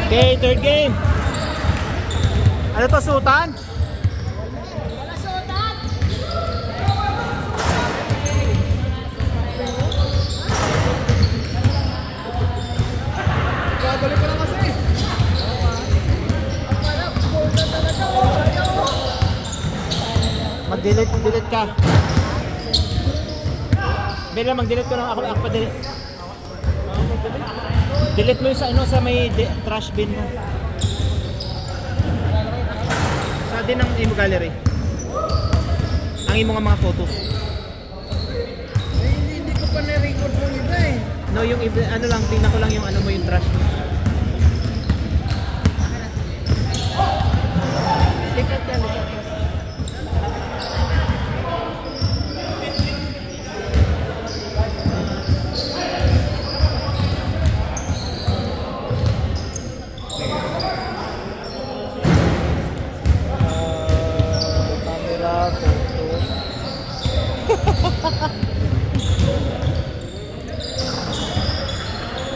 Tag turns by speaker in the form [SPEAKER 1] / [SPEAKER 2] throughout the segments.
[SPEAKER 1] Okay, third game. Ano to, sutan?
[SPEAKER 2] Wala sutan.
[SPEAKER 3] Gagawin ko lang kasi.
[SPEAKER 1] Mag-delete ka. Bela, mag-delete ko lang ako pa-delete. Delete mo yung sa, sa may trash bin mo. Sa din ang imo gallery. Ang imo nga mga photos.
[SPEAKER 3] Hindi ko pa na-record mo iba eh.
[SPEAKER 1] No, yung ano lang, tingnan ko lang yung ano mo yung trash mo.
[SPEAKER 3] Likat ka, likat ka.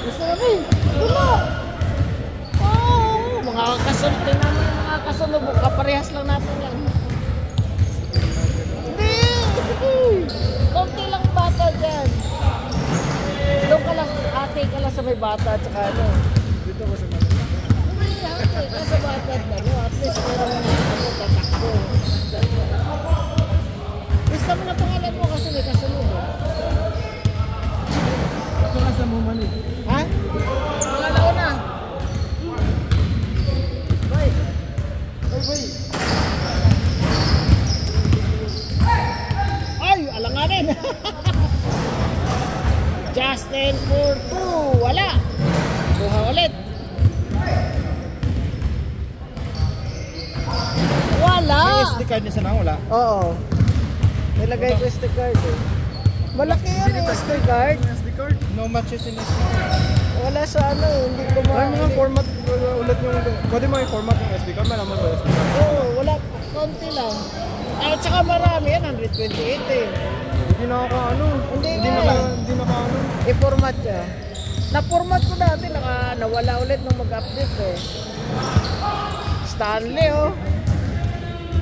[SPEAKER 2] Gusto namin. Wala. Oh, mga kasunod. Tingnan mo yung mga kasunod. Kaparehas lang natin yan. Hindi. Konti lang bata dyan. Doon ka lang. Ate ka lang sa may bata at saka ano.
[SPEAKER 3] Dito ko sa mga.
[SPEAKER 2] Hindi, ate ka sa bata at ano. At least meron mo ano, tatakbo. Gusto mo na pangalan mo kasi may kasunod.
[SPEAKER 3] Ako nga sa mo man eh.
[SPEAKER 2] Ha? Pangalaw na. Bye.
[SPEAKER 3] Bye.
[SPEAKER 2] Ay, alanganin. Justin for 2. Wala. Buha ulit. Wala.
[SPEAKER 1] May SD card niya sana, wala?
[SPEAKER 2] Oo. Nilagay ko SD card eh. Malaki yan eh, SD card.
[SPEAKER 3] SD card?
[SPEAKER 1] No matches in SD card.
[SPEAKER 2] Wala sa ano, hindi ko
[SPEAKER 3] Try mo nga format ulit yung... Pwede mo yung format ng SD card, malaman ba SD card?
[SPEAKER 2] Oo, wala. Konti lang. At saka marami yan, 128 eh.
[SPEAKER 3] Hindi nakakaano.
[SPEAKER 2] Hindi
[SPEAKER 3] Hindi
[SPEAKER 2] nga.
[SPEAKER 3] nakaano.
[SPEAKER 2] I-format siya. Na-format ko dati, nawala ulit nung mag-update eh. Stanley oh.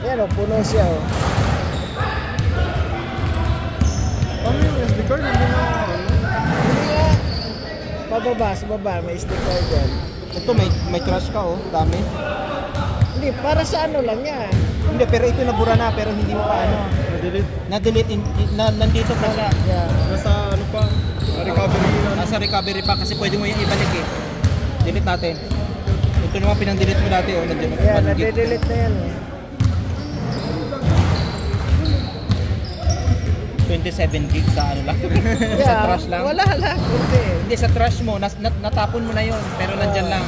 [SPEAKER 2] Yan oh, puno siya oh.
[SPEAKER 3] Ano yung SD card? Hindi nakakaano.
[SPEAKER 2] Hindi nga. Pababa, sa baba, may SD card dyan.
[SPEAKER 1] Ito may trash ka, oh, dami.
[SPEAKER 2] Hindi, para sa ano lang yan.
[SPEAKER 1] Hindi, pero ito nabura na, pero hindi mo pa ano.
[SPEAKER 3] Na-delete.
[SPEAKER 1] Na-delete, nandito pa siya.
[SPEAKER 2] Yeah.
[SPEAKER 3] Nasa ano pa? Recovery na.
[SPEAKER 1] Nasa recovery pa kasi pwede mo yung ibalik eh. Delete natin. Ito naman pinang-delete mo dati, oh, nandiyan.
[SPEAKER 2] Yeah, nade-delete na yan eh.
[SPEAKER 1] 27 gig sa ano lang. Sa
[SPEAKER 2] Yeah,
[SPEAKER 1] trash lang.
[SPEAKER 2] wala lang.
[SPEAKER 1] Hindi, sa trash mo, natapon mo na yon, pero nandyan lang.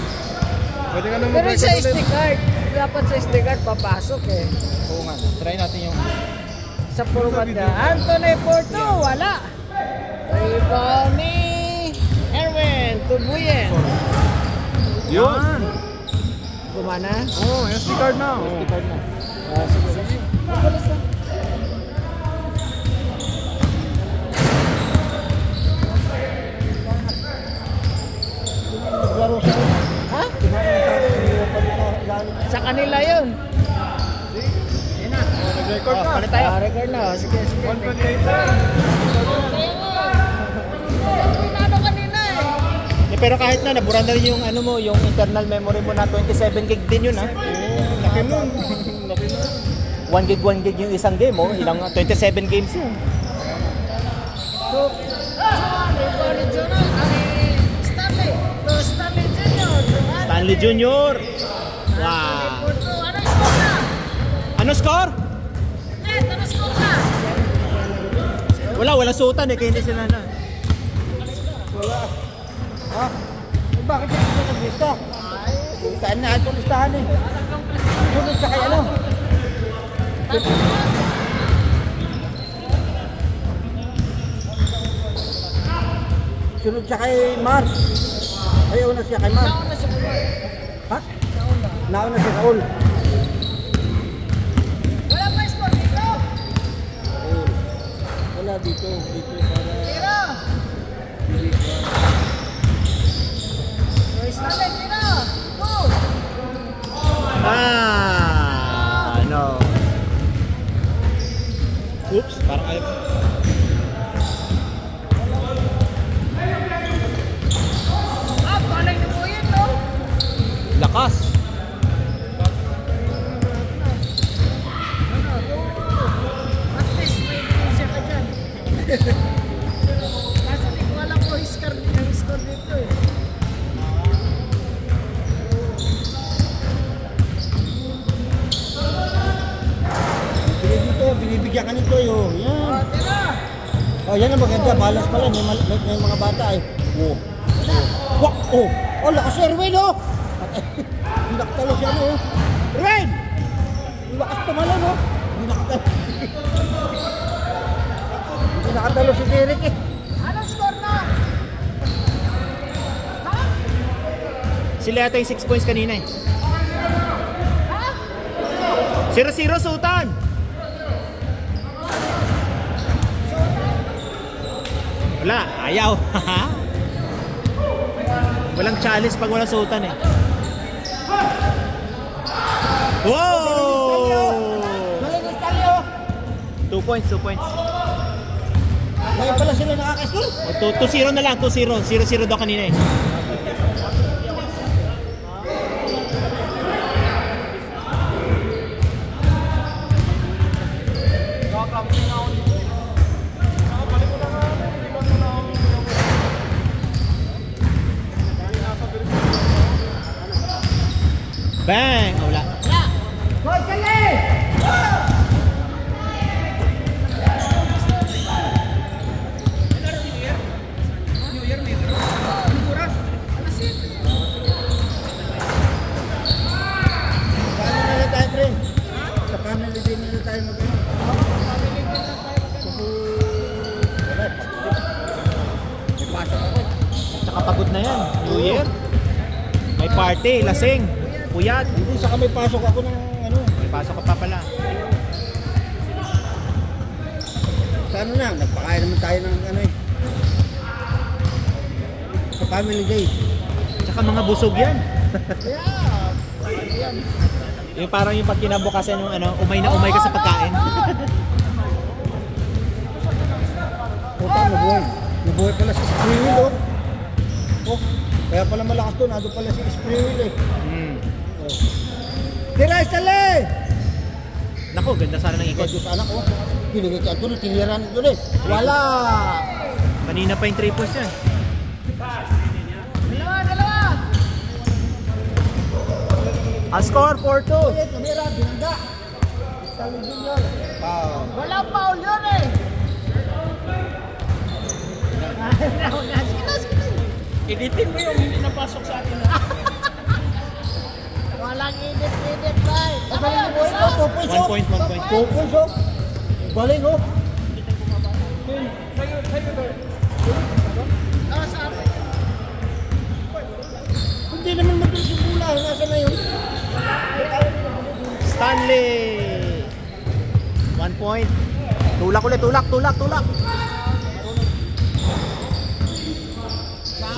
[SPEAKER 3] Pwede ka naman
[SPEAKER 2] Pero sa
[SPEAKER 3] mag-record
[SPEAKER 2] SD
[SPEAKER 3] ulit.
[SPEAKER 2] card, dapat sa SD card papasok eh.
[SPEAKER 1] Oo nga, try natin yung...
[SPEAKER 2] Sa format niya. Anthony Porto, wala. Rebound ni Erwin Tubuyen.
[SPEAKER 1] Yun!
[SPEAKER 2] Gumana?
[SPEAKER 3] Oo, SD card na.
[SPEAKER 1] SD card na.
[SPEAKER 2] Sige, sige. Mabalas na. Ha? Sa kanila yun.
[SPEAKER 3] Nag-record na.
[SPEAKER 1] Palit tayo.
[SPEAKER 2] Record na. Sige, sige.
[SPEAKER 3] 1.8 na.
[SPEAKER 2] Pinano kanina eh.
[SPEAKER 1] Pero kahit na, nabura na rin yung ano mo, yung internal memory mo na 27 gig din yun ha.
[SPEAKER 3] Laki nun. Laki nun.
[SPEAKER 1] 1 gig yung isang game oh, ilang 27 games yun.
[SPEAKER 2] So, Stanley Junior. Stanley. Stanley Junior.
[SPEAKER 1] Stanley Junior. Wow.
[SPEAKER 2] Ano score na?
[SPEAKER 1] Ano score?
[SPEAKER 2] Ano score na?
[SPEAKER 1] Wala suotan eh, kaya hindi sila na.
[SPEAKER 3] Wala. Ha? Bakit hindi ka nag-lista?
[SPEAKER 1] Saan na atong listahan eh. Sunod sa kay ano? Sunod siya kay Mar. Ay, una siya kay Mar.
[SPEAKER 2] Nauna siya po.
[SPEAKER 1] Ha? Nauna siya sa all.
[SPEAKER 2] Wala pa score dito.
[SPEAKER 1] Wala dito. Dito para...
[SPEAKER 2] Tira. Stanley, tira. Go.
[SPEAKER 1] Ayaw.
[SPEAKER 2] Balay na po yan, no?
[SPEAKER 1] Lakas.
[SPEAKER 2] At least may dementia ka dyan. Kasi di ko alam ko yung score dito eh.
[SPEAKER 4] Dito, binibigyan ka nito yun. Yan.
[SPEAKER 2] Tira!
[SPEAKER 4] Oh, yan ang maganda. Balance pala. May mga bata ay. Oh. Wak! Oh! Oh, lakas si Erwin, oh! Nakatalo siya, no? Erwin! Lakas tumalon, oh! Nakatalo. Hindi nakatalo si Derek, eh.
[SPEAKER 2] Anong score na? Ha?
[SPEAKER 1] Sila yata yung 6 points kanina eh.
[SPEAKER 2] Ha?
[SPEAKER 1] 0-0 Sultan! Wala, ayaw. Walang challenge pag walang Sultan eh. Wow!
[SPEAKER 4] Nalinis tayo!
[SPEAKER 1] 2 points, 2 points.
[SPEAKER 4] Ngayon pala sila nakakascore?
[SPEAKER 1] O, 2-0 na lang, 2-0. 0-0 daw kanina eh. Bang! Oh, wala.
[SPEAKER 4] Hoy, Kali! Paano nila tayo, pre? Sa family din nila tayo mag-ano? May pasok ako.
[SPEAKER 1] Tsaka pagod na yan. New Year. May party, lasing, puyat.
[SPEAKER 4] Hindi, saka may pasok ako ng ano.
[SPEAKER 1] May pasok ka pa pala.
[SPEAKER 4] Sa ano na, nagpakain naman tayo ng ano eh. Sa family day.
[SPEAKER 1] Tsaka mga busog yan. Yung parang yung pag kinabukasan yung ano, umay na umay ka sa pagkain.
[SPEAKER 4] Puta, nabuhay. Nabuhay pala si spring wheel, oh. Oh, kaya pala malakas to. Nado pala si spring wheel, eh. Oh. Tira, Stale!
[SPEAKER 1] Nako, ganda sana ng
[SPEAKER 4] Ikaw
[SPEAKER 1] ikot.
[SPEAKER 4] doon sa anak, oh. Pinigit ka doon, tiniran doon, eh. Wala!
[SPEAKER 1] Kanina pa yung 3 points yan.
[SPEAKER 2] Dalawa!
[SPEAKER 1] Ang score, 4-2.
[SPEAKER 4] Ulit, tumira, binangga. Stale Junior. Wow.
[SPEAKER 2] Walang foul yun eh!
[SPEAKER 1] Editin mo yung hindi napasok sa atin.
[SPEAKER 2] Walang edit, bye!
[SPEAKER 4] Ang galing ni Boy, oh. 2 points,
[SPEAKER 1] 1
[SPEAKER 4] oh.
[SPEAKER 1] point, 1 point.
[SPEAKER 4] 2 points, oh. Galing, oh.
[SPEAKER 2] Sa atin.
[SPEAKER 4] Hindi naman mabilis yung bola. Nasa na yun?
[SPEAKER 1] Stanley! 1 point. Tulak ulit, tulak.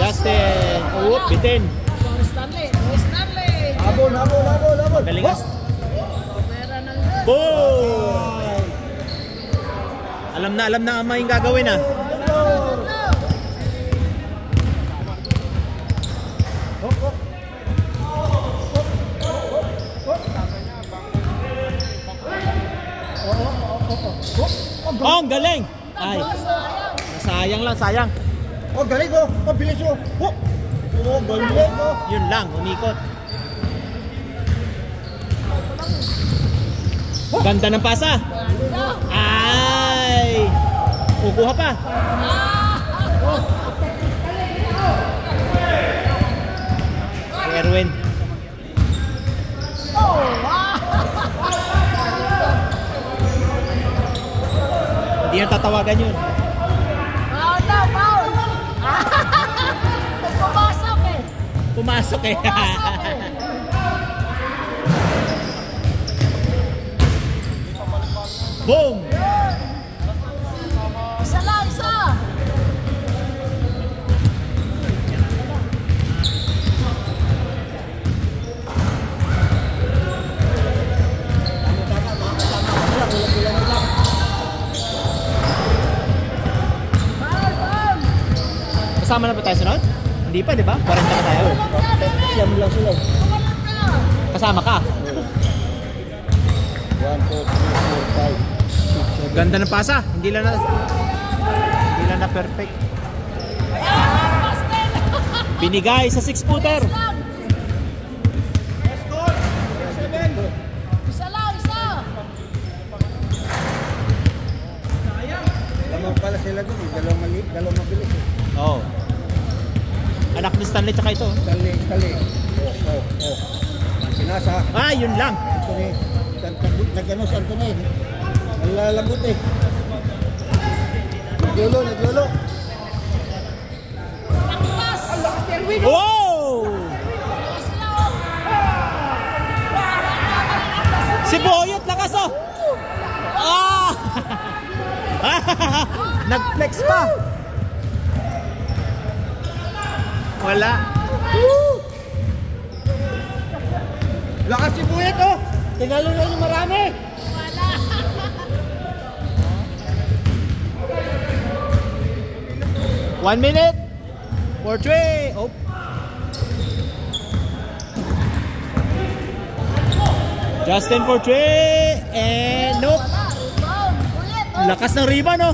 [SPEAKER 1] Justin! Oop, bitin.
[SPEAKER 2] Stanley!
[SPEAKER 4] Habol.
[SPEAKER 1] Galing as.
[SPEAKER 2] Pera ng...
[SPEAKER 1] Boom! Alam na ama yung gagawin ah. Oh, ang galing! Ay, sayang.
[SPEAKER 4] Oh, galing, oh. Oh, bilis, oh. Oh, oh galing, oh.
[SPEAKER 1] Yun lang, umikot. Ganda ng pasa. Ay! Kukuha pa. Erwin. Hindi na tatawagan yun.
[SPEAKER 2] Foul!
[SPEAKER 1] Pumasok eh. Boom!
[SPEAKER 2] Isa lang, isa!
[SPEAKER 1] Kasama na ba tayo sunod? Hindi pa, di ba? 40 na tayo.
[SPEAKER 4] Siyam lang sila.
[SPEAKER 1] Kasama ka.
[SPEAKER 4] 1, 2, 3, 4, 5, 6, 7.
[SPEAKER 1] Ganda ng pasa. Hindi lang na perfect. Binigay sa 6-footer.
[SPEAKER 2] Isa lang, isa.
[SPEAKER 4] Lamang pala sila dun. Dalawang mabilis.
[SPEAKER 1] Oo. Anak ni Stanley tsaka ito.
[SPEAKER 4] Tali. Oh. Sinasa.
[SPEAKER 1] Ah, yun lang.
[SPEAKER 4] Anthony. Nag-ano si Anthony. Nalalambot eh. Naglolo.
[SPEAKER 1] Wow! Si Boyot lakas oh! Ah! Nag-flex pa! Wala.
[SPEAKER 4] Lakas si Buyet oh! Tinalo na yung marami!
[SPEAKER 1] 1 minute for 3. Oh. Justin for 3 and nope. Lakas ng rebound no.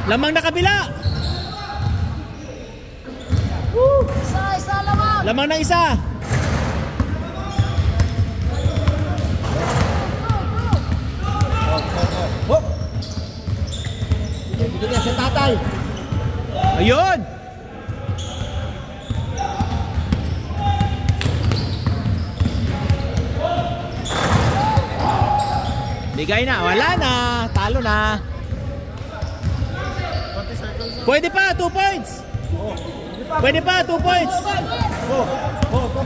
[SPEAKER 1] Lamang na kabila.
[SPEAKER 2] Isa lamang.
[SPEAKER 1] Lamang ng isa.
[SPEAKER 4] Hop! Bigyan sa tatay.
[SPEAKER 1] Ayun. Bigay na, wala na, talo na. Pwede pa, 2 points. Pwede pa, 2 points.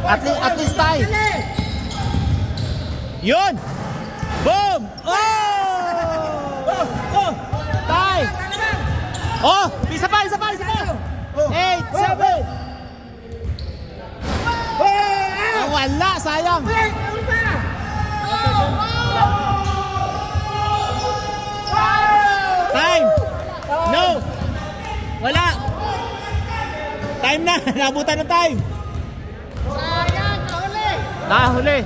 [SPEAKER 1] At least tie. Yun. Boom. Oh! Tie. Oh, isa pa. 8, 7. Ah, wala, sayang. Time. No. Wala. Time na. Nabutan ng time.
[SPEAKER 2] Sayang, nahuli.
[SPEAKER 1] Nahuli.